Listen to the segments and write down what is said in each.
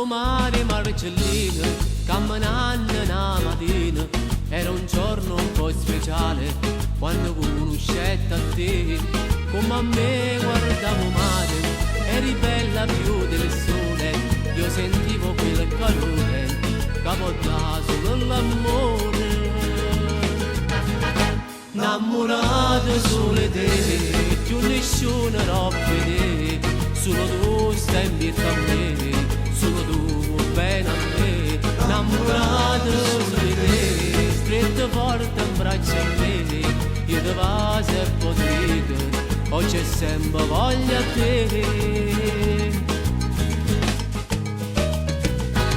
Mare Marcellino, camminando una mattina, era un giorno un po' speciale, quando conoscette a te, come a me guardavo male, eri bella più del sole, io sentivo quel calore, capotta solo l'amore. Innamorato solo di te, più nessuno lo vede, solo tu stai in vita a me, solo tu bene a me, innamorato solo di te, stretto forte in braccio a me, io ti passo e potrete, oggi è sempre voglia a te.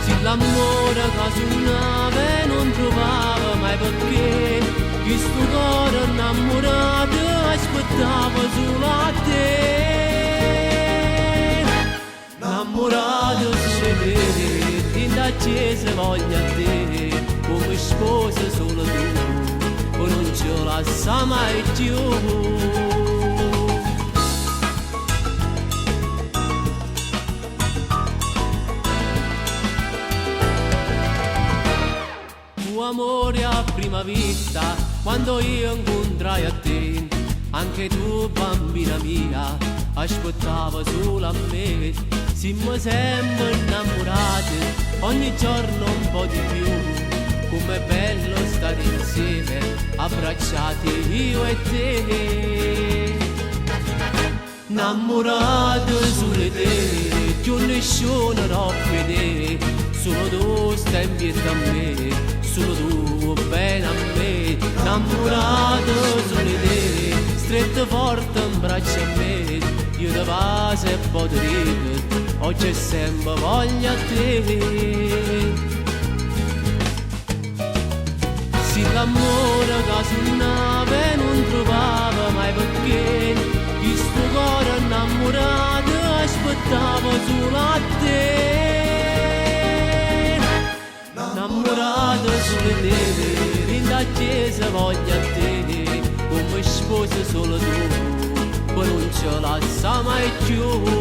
Se l'amore che suonava non trovava mai perché, questo cuore innamorato aspettava solo a te. Innamorato solo di te, in accesa voglia a te, come sposa solo tu, o non ce la sa mai più. Amore a prima vista, quando io incontrai a te, anche tu bambina mia, aspettava solo a me, siamo sempre innamorati, ogni giorno un po' di più, com'è bello stare insieme, abbracciati io e te. Innamorato solo di te, più nessuno lo vede, solo tu stai in vita a me, solo tu bene a me, innamorato solo di te, stretto forte in braccio a me, io ti passo e potrete, oggi è sempre voglia a te. Se l'amore che suonava non trovava mai perché, questo cuore innamorato aspettava solo a te. Innamorato solo di te, in la chiesa voglia a te, come sposa solo tu, poi non ce la sa mai più.